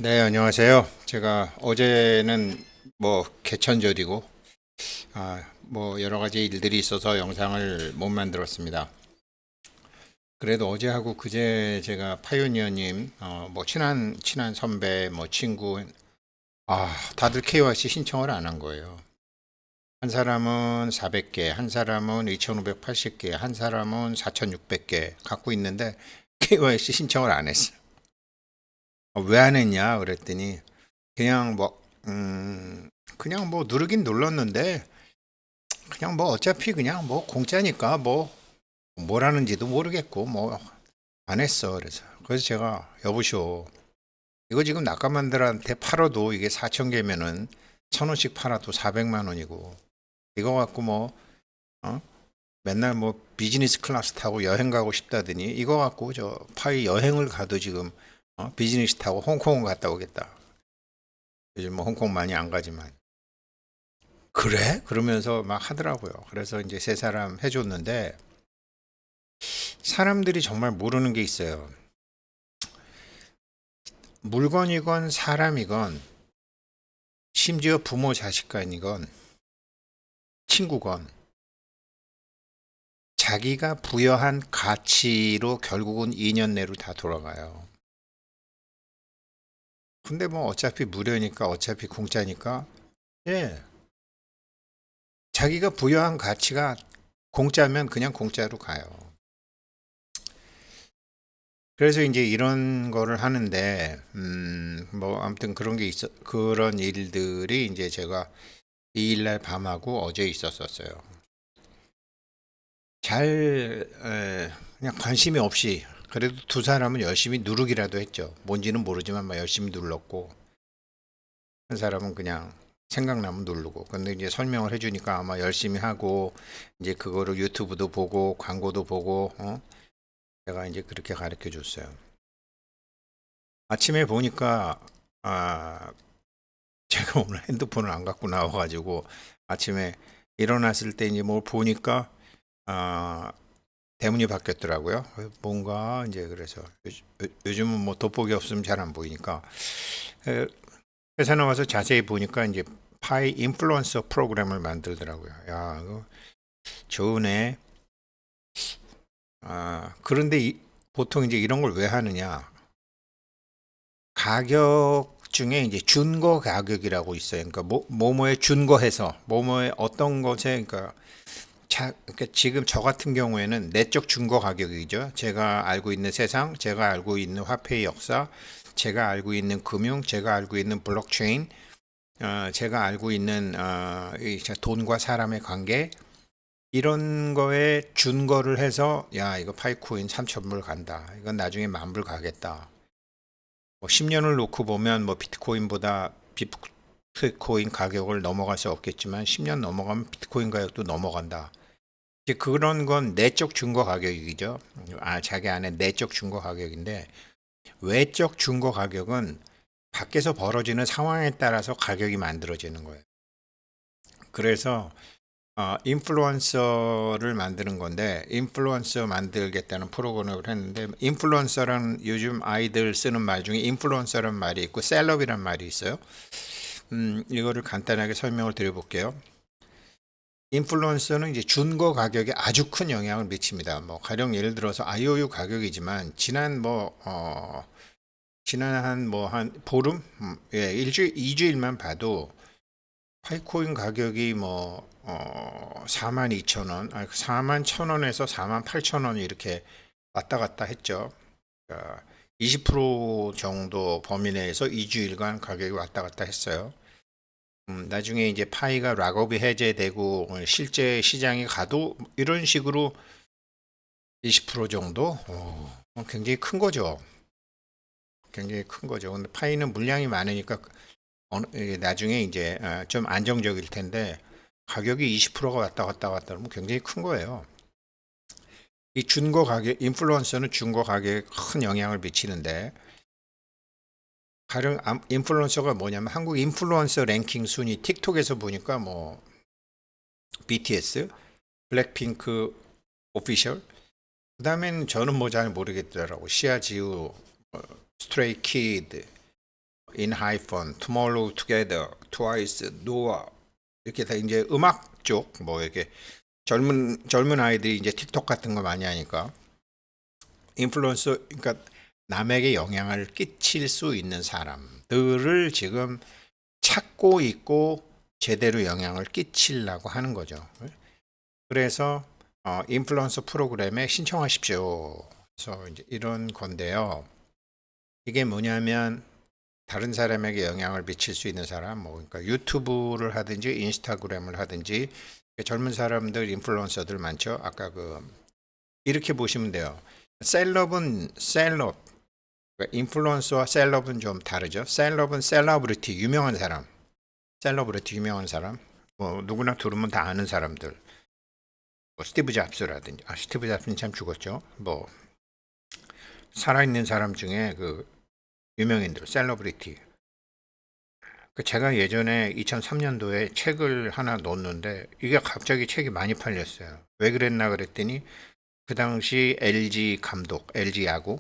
네, 안녕하세요. 제가 어제는 뭐 개천절이고, 뭐 여러 가지 일들이 있어서 영상을 못 만들었습니다. 그래도 어제하고 그제 제가 파이오니어님, 뭐 친한 선배, 뭐 친구, 다들 KYC 신청을 안 한 거예요. 한 사람은 400개, 한 사람은 2580개, 한 사람은 4600개 갖고 있는데 KYC 신청을 안 했어요. 왜 안 했냐? 그랬더니 그냥 뭐, 그냥 뭐 누르긴 눌렀는데, 그냥 뭐 어차피 그냥 뭐 공짜니까 뭐 뭘 하는지도 모르겠고 뭐 안 했어. 그래서 제가 여보시오. 이거 지금 낙가만들한테 팔아도 이게 4천 개면은 1,000원씩 팔아도 400만 원이고 이거 갖고 뭐 어? 맨날 뭐 비즈니스 클래스 타고 여행 가고 싶다더니 이거 갖고 저 파이 여행을 가도 지금 비즈니스 타고 홍콩 갔다 오겠다. 요즘 뭐 홍콩 많이 안 가지만 그래? 그러면서 막 하더라고요. 그래서 이제 세 사람 해줬는데 사람들이 정말 모르는 게 있어요. 물건이건 사람이건 심지어 부모 자식 간이건 친구건 자기가 부여한 가치로 결국은 2년 내로 다 돌아가요. 근데 뭐 어차피 무료니까 어차피 공짜니까 예. 자기가 부여한 가치가 공짜면 그냥 공짜로 가요. 그래서 이제 이런 거를 하는데 뭐 아무튼 그런 게 있어 그런 일들이 이제 제가 2일날 밤하고 어제 있었었어요. 그냥 관심이 없이 그래도 두 사람은 열심히 누르기라도 했죠. 뭔지는 모르지만 막 열심히 눌렀고 한 사람은 그냥 생각나면 누르고. 근데 이제 설명을 해주니까 아마 열심히 하고 이제 그거를 유튜브도 보고 광고도 보고 제가 이제 그렇게 가르쳐 줬어요. 아침에 보니까 아 제가 오늘 핸드폰을 안 갖고 나와가지고 아침에 일어났을 때 이제 뭘 보니까 아 대문이 바뀌었더라고요. 뭔가 이제 그래서 요즘은 뭐 돋보기 없으면 잘 안 보이니까 회사 나와서 자세히 보니까 이제 파이 인플루언서 프로그램을 만들더라고요. 야, 이거 좋으네. 그런데 보통 이제 이런 걸 왜 하느냐? 가격 중에 이제 준거 가격이라고 있어요. 그러니까 뭐뭐에 준거해서 뭐뭐에 어떤 것에 그러니까 그러니까 지금 저 같은 경우에는 내적 준거 가격이죠. 제가 알고 있는 세상, 제가 알고 있는 화폐의 역사, 제가 알고 있는 금융, 제가 알고 있는 블록체인, 제가 알고 있는 이 돈과 사람의 관계 이런 거에 준거를 해서 야 이거 파이코인 3,000불 간다. 이건 나중에 10,000불 가겠다. 뭐 10년을 놓고 보면 뭐 비트코인보다 비트코인 가격을 넘어갈 수 없겠지만 10년 넘어가면 비트코인 가격도 넘어간다. 이제 그런 건 내적 준거 가격이죠. 자기 안에 내적 준거 가격인데 외적 준거 가격은 밖에서 벌어지는 상황에 따라서 가격이 만들어지는 거예요. 그래서 인플루언서를 만드는 건데 인플루언서 만들겠다는 프로그램을 했는데 인플루언서라는 요즘 아이들 쓰는 말 중에 인플루언서라는 말이 있고 셀럽이란 말이 있어요. 이거를 간단하게 설명을 드려볼게요. 인플루언서는 이제 준거 가격에 아주 큰 영향을 미칩니다. 뭐 가령 예를 들어서 IOU 가격이지만 지난 한 보름, 예, 일주일, 2주일만 봐도 파이코인 가격이 뭐 42,000원, 4만 1,000원에서 4만 8천원 이렇게 왔다 갔다 했죠. 그러니까 20% 정도 범위 내에서 2주일간 가격이 왔다 갔다 했어요. 나중에 이제 파이가 락업이 해제되고 실제 시장에 가도 이런 식으로 20% 정도? 굉장히 큰 거죠. 굉장히 큰 거죠. 근데 파이는 물량이 많으니까 나중에 이제 좀 안정적일 텐데 가격이 20%가 왔다 갔다 갔다 하면 굉장히 큰 거예요. 이 준거 가격, 인플루언서는 준거 가격에 큰 영향을 미치는데 가령 인플루언서가 뭐냐면 한국 인플루언서 랭킹 순위 틱톡에서 보니까 뭐 BTS, 블랙핑크 오피셜, 그다음엔 저는 뭐 잘 모르겠더라고. 시아지우, 스트레이 키드, In Hyphen, Tomorrow Together, Twice, Noah 이렇게 다 이제 음악 쪽 뭐 이렇게 젊은 아이들이 이제 틱톡 같은 거 많이 하니까 인플루언서 그러니까 남에게 영향을 끼칠 수 있는 사람들을 지금 찾고 있고 제대로 영향을 끼치려고 하는 거죠. 그래서 인플루언서 프로그램에 신청하십시오. 그래서 이제 이런 건데요. 이게 뭐냐면 다른 사람에게 영향을 미칠 수 있는 사람, 뭐 그러니까 유튜브를 하든지 인스타그램을 하든지 젊은 사람들 인플루언서들 많죠. 아까 이렇게 보시면 돼요. 셀럽은 셀럽, 그러니까 인플루언서와 셀럽은 좀 다르죠. 셀럽은 셀러브리티 유명한 사람, 셀러브리티 유명한 사람, 뭐 누구나 들으면 다 아는 사람들, 뭐 스티브 잡스라든지, 스티브 잡스는 참 죽었죠. 뭐 살아있는 사람 중에 유명인들, 셀러브리티. 제가 예전에 2003년도에 책을 하나 넣었는데 이게 갑자기 책이 많이 팔렸어요. 왜 그랬나 그랬더니 그 당시 LG 감독, LG 야구,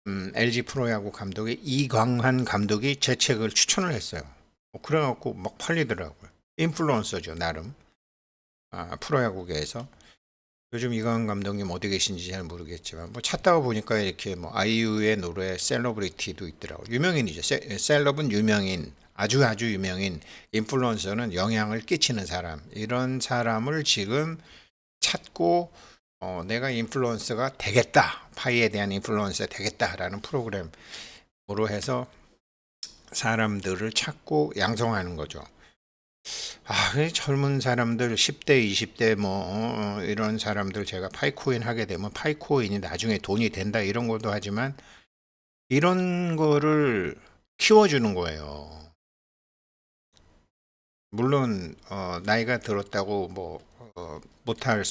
LG 프로야구 감독의 이광한 감독이 제 책을 추천을 했어요. 그래갖고 막 팔리더라고요. 인플루언서죠, 나름. 프로야구계에서. 요즘 이광한 감독님 어디 계신지 잘 모르겠지만 뭐 찾다가 보니까 이렇게 뭐 아이유의 노래 셀러브리티도 있더라고요. 유명인이죠. 셀럽은 유명인, 아주 유명인, 인플루언서는 영향을 끼치는 사람. 이런 사람을 지금 찾고 내가 인플루언서가 되겠다. 파이에 대한 인플루언서가 되겠다라는 프로그램으로 해서 사람들을 찾고 양성하는 거죠. 젊은 사람들 10대, 20대 이런 사람들 제가 파이코인 하게 되면 파이코인이 나중에 돈이 된다 이런 것도 하지만 이런 거를 키워주는 거예요. 물론 나이가 들었다고 못할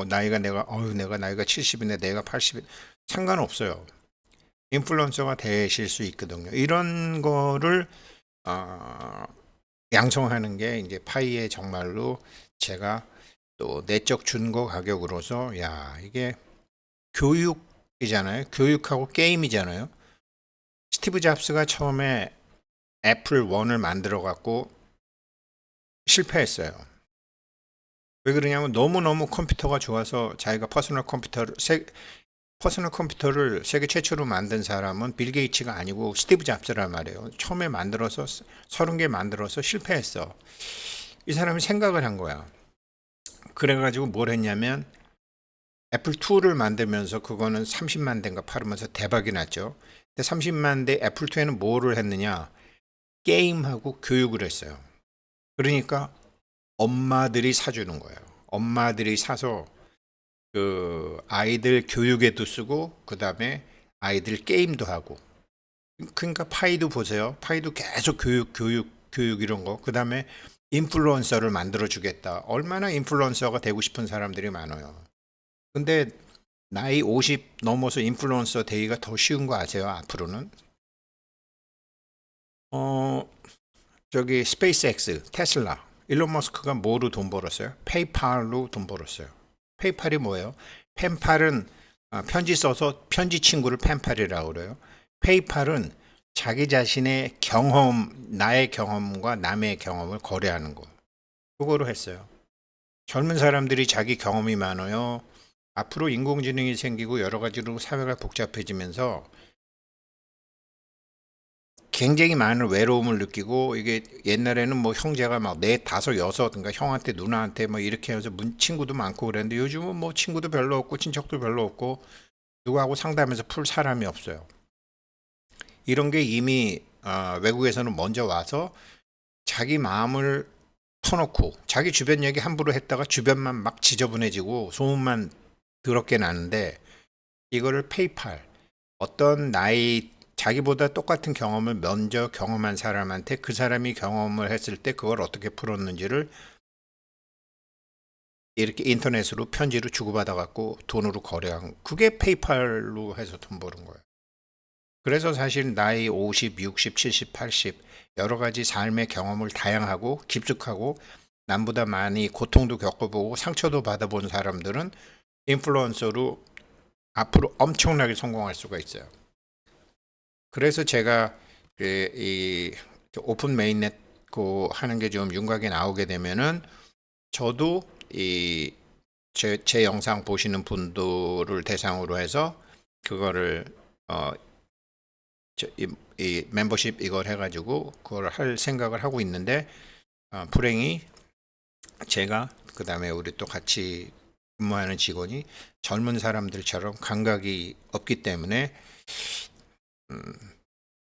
나이가 내가 나이가 70인데 내가 80인 상관없어요. 인플루언서가 되실 수 있거든요. 이런 거를 양성하는 게 이제 파이에 정말로 제가 또 내적 준거 가격으로서 이게 교육이잖아요. 교육하고 게임이잖아요. 스티브 잡스가 처음에 애플 1을 만들어 갖고 실패했어요. 왜 그러냐면 너무너무 컴퓨터가 좋아서 자기가 퍼스널 컴퓨터를 세계 최초로 만든 사람은 빌 게이츠가 아니고 스티브 잡스란 말이에요. 처음에 만들어서 30개 만들어서 실패했어. 이 사람이 생각을 한 거야. 그래가지고 뭘 했냐면 애플 2를 만들면서 그거는 30만 대인가 팔으면서 대박이 났죠. 근데 30만 대 애플 2에는 뭐를 했느냐? 게임하고 교육을 했어요. 그러니까 엄마들이 사주는 거예요. 엄마들이 사서 아이들 교육에도 쓰고 그 다음에 아이들 게임도 하고. 그러니까 파이도 보세요. 파이도 계속 교육 이런 거. 그 다음에 인플루언서를 만들어 주겠다. 얼마나 인플루언서가 되고 싶은 사람들이 많아요. 근데 나이 50 넘어서 인플루언서 되기가 더 쉬운 거 아세요? 앞으로는 저기 스페이스X, 테슬라, 일론 머스크가 뭐로 돈 벌었어요? 페이팔로 돈 벌었어요. 페이팔이 뭐예요? 펜팔은 편지 써서 편지 친구를 펜팔이라고 그래요. 페이팔은 자기 자신의 나의 경험과 남의 경험을 거래하는 거. 그거로 했어요. 젊은 사람들이 자기 경험이 많아요. 앞으로 인공지능이 생기고 여러 가지로 사회가 복잡해지면서 굉장히 많은 외로움을 느끼고 이게 옛날에는 뭐 형제가 막 넷, 다섯, 여섯 그러니까 형한테 누나한테 뭐 이렇게 해서 친구도 많고 그랬는데 요즘은 뭐 친구도 별로 없고 친척도 별로 없고 누구하고 상담해서 풀 사람이 없어요. 이런 게 이미 외국에서는 먼저 와서 자기 마음을 터놓고 자기 주변 얘기 함부로 했다가 주변만 막 지저분해지고 소문만 더럽게 나는데 이거를 페이팔 어떤 나이 자기보다 똑같은 경험을 먼저 경험한 사람한테 그 사람이 경험을 했을 때 그걸 어떻게 풀었는지를 이렇게 인터넷으로 편지로 주고받아 갖고 돈으로 거래한 그게 페이팔로 해서 돈 버는 거예요. 그래서 사실 나이 50, 60, 70, 80 여러 가지 삶의 경험을 다양하고 깊숙하고 남보다 많이 고통도 겪어보고 상처도 받아본 사람들은 인플루언서로 앞으로 엄청나게 성공할 수가 있어요. 그래서 제가 이 오픈 메인넷 하는 게 좀 윤곽에 나오게 되면은 저도 제 영상 보시는 분들을 대상으로 해서 그거를 어, 이 멤버십 이걸 해가지고 그걸 할 생각을 하고 있는데 불행히 제가 그다음에 우리 또 같이 근무하는 직원이 젊은 사람들처럼 감각이 없기 때문에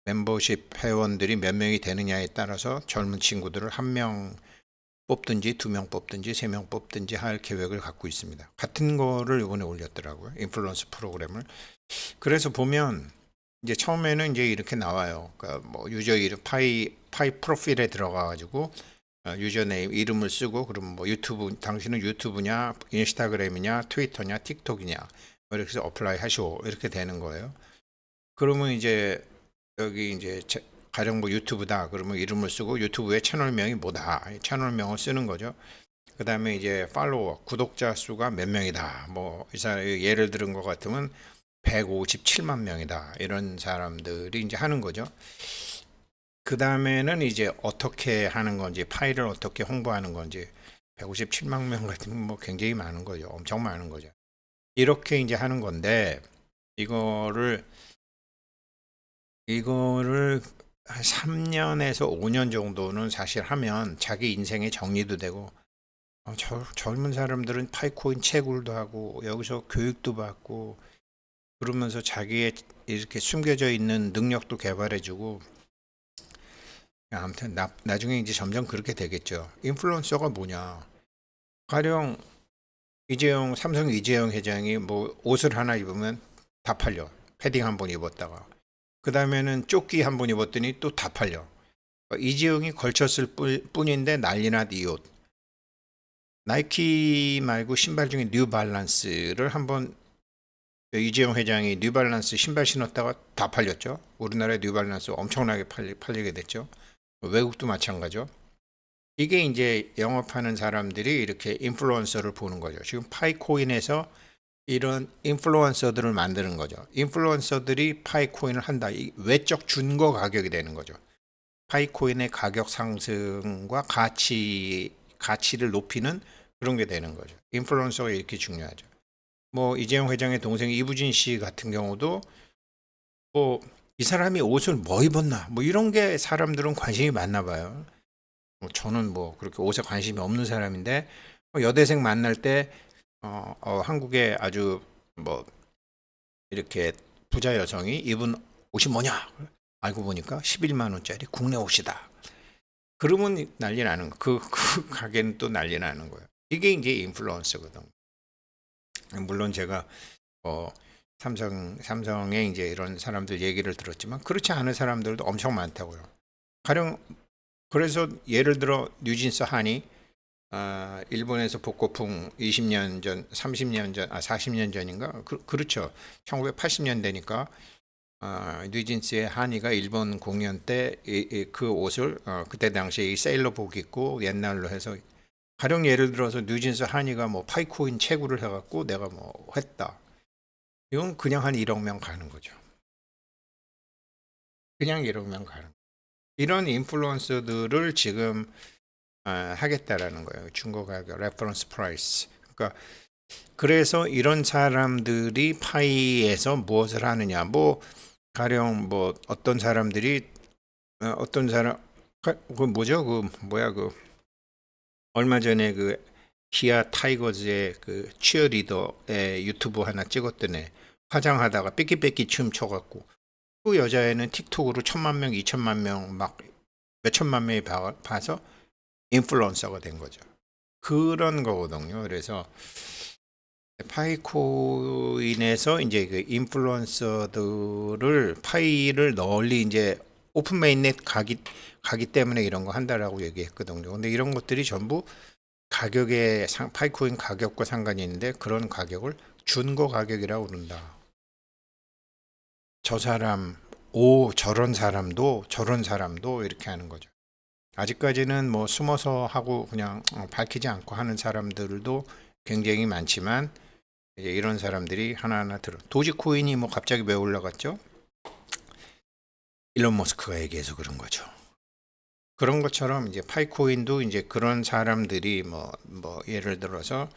멤버십 회원들이 몇 명이 되느냐에 따라서 젊은 친구들을 한 명 뽑든지 두 명 뽑든지 세 명 뽑든지 할 계획을 갖고 있습니다. 같은 거를 이번에 올렸더라고요. 인플루언스 프로그램을. 그래서 보면 이제 처음에는 이제 이렇게 나와요. 그러니까 뭐 유저 이름 파이 프로필에 들어가 가지고 유저 네임 이름을 쓰고 그러면 뭐 유튜브 당신은 유튜브냐 인스타그램이냐 트위터냐 틱톡이냐 뭐 이렇게 해서 어플라이 하시오 이렇게 되는 거예요. 그러면 이제 여기 이제 가령 뭐 유튜브다 그러면 이름을 쓰고 유튜브의 채널명이 뭐다 채널명을 쓰는 거죠. 그 다음에 이제 팔로워 구독자 수가 몇 명이다 뭐 이 사람 예를 들은 것 같으면 157만 명이다 이런 사람들이 이제 하는 거죠. 그 다음에는 이제 어떻게 하는 건지 파일을 어떻게 홍보하는 건지 157만 명 같으면 뭐 굉장히 많은 거죠. 엄청 많은 거죠. 이렇게 이제 하는 건데 이거를 한 3년에서 5년 정도는 사실 하면 자기 인생의 정리도 되고 젊은 사람들은 파이코인 채굴도 하고 여기서 교육도 받고 그러면서 자기의 이렇게 숨겨져 있는 능력도 개발해주고 아무튼 나중에 이제 점점 그렇게 되겠죠. 인플루언서가 뭐냐? 가령 삼성 이재용 회장이 뭐 옷을 하나 입으면 다 팔려. 패딩 한 번 입었다가 그 다음에는 조끼 한 번 입었더니 또 다 팔려. 이재용이 걸쳤을 뿐인데 난리난 이 옷. 나이키 말고 신발 중에 뉴발란스를 한번 이재용 회장이 뉴발란스 신발 신었다가 다 팔렸죠. 우리나라에 뉴발란스 엄청나게 팔리게 됐죠. 외국도 마찬가지죠. 이게 이제 영업하는 사람들이 이렇게 인플루언서를 보는 거죠. 지금 파이코인에서 이런 인플루언서들을 만드는 거죠. 인플루언서들이 파이코인을 한다. 이 외적 준거 가격이 되는 거죠. 파이코인의 가격 상승과 가치를 높이는 그런 게 되는 거죠. 인플루언서가 이렇게 중요하죠. 뭐 이재용 회장의 동생 이부진 씨 같은 경우도 뭐 이 사람이 옷을 뭐 입었나 뭐 이런 게 사람들은 관심이 많나 봐요. 저는 뭐 그렇게 옷에 관심이 없는 사람인데 여대생 만날 때 한국에 아주 뭐 이렇게 부자 여성이 입은 옷이 뭐냐 알고 보니까 11만 원짜리 국내 옷이다. 그러면 난리 나는 거. 그 가게는 또 난리 나는 거예요. 이게 이제 인플루언서거든. 물론 제가 어, 삼성의 이제 이런 사람들 얘기를 들었지만 그렇지 않은 사람들도 엄청 많다고요. 가령 그래서 예를 들어 뉴진스 한이 일본에서 복고풍 20년 전, 30년 전, 40년 전인가? 그렇죠. 1980년대니까 뉴진스의 한이가 일본 공연 때 그 옷을 그때 당시에 이 세일러복 입고 옛날로 해서 가령 예를 들어서 뉴진스 한이가 뭐 파이코인 채굴을 해갖고 내가 뭐 했다. 이건 그냥 한 1억 명 가는 거죠. 그냥 1억 명 가는 거죠. 이런 인플루언서들을 지금 하겠다라는 거예요. 중고 가격, 레퍼런스 프라이스. 그러니까 그래서 이런 사람들이 파이에서 무엇을 하느냐. 뭐 가령 뭐 어떤 사람들이 어떤 사람 그 뭐죠? 그 뭐야 그 얼마 전에 그 기아 타이거즈의 그 치어리더의 유튜브 하나 찍었더니 화장하다가 삐끼삐끼 춤 춰갖고 그 여자애는 틱톡으로 1,000만 명, 2천만 명 막 몇천만 명이 봐서 인플루언서가 된 거죠. 그런 거거든요. 그래서 파이코인에서 이제 그 인플루언서들을 파이를 널리 이제 오픈 메인넷 가기 때문에 이런 거 한다라고 얘기했거든요. 근데 이런 것들이 전부 파이코인 가격과 상관이 있는데 그런 가격을 준거 가격이라고 그런다. 저 사람, 저런 사람도 이렇게 하는 거죠. 아직까지는 뭐 숨어서 하고 그냥 밝히지 않고 하는 사람들도 굉장히 많지만 이제 이런 사람들이 하나하나 도지코인이 뭐 갑자기 왜 올라갔죠? 일론 머스크가 얘기해서 그런 거죠. 그런 것처럼 이제 파이코인도 이제 그런 사람들이 뭐 예를 들어서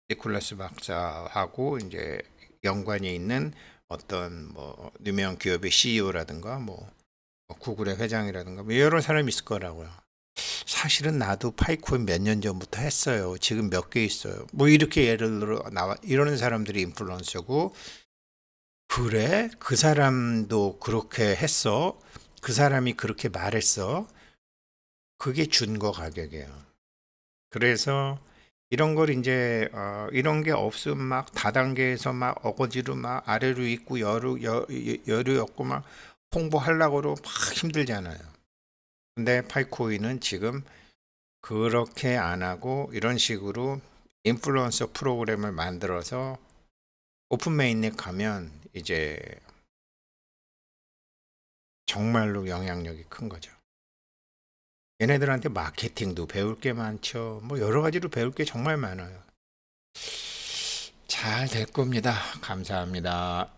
니콜라스 박사하고 이제 연관이 있는 어떤 뭐 유명 기업의 CEO라든가 뭐 구글의 회장이라든가 뭐 여러 사람이 있을 거라고요. 사실은 나도 파이코인 몇 년 전부터 했어요. 지금 몇 개 있어요. 뭐 이렇게 예를 들어 나와 이러는 사람들이 인플루언서고, 그래? 그 사람도 그렇게 했어? 그 사람이 그렇게 말했어? 그게 준거 가격이에요. 그래서 이런 걸 이제 이런 게 없으면 막 다단계에서 막 어거지로 막 아래로 있고 여류였고 막 홍보하려고 막 힘들잖아요. 근데 파이코인은 지금 그렇게 안 하고 이런 식으로 인플루언서 프로그램을 만들어서 오픈 메인넷 가면 이제 정말로 영향력이 큰 거죠. 얘네들한테 마케팅도 배울 게 많죠. 뭐 여러 가지로 배울 게 정말 많아요. 잘 될 겁니다. 감사합니다.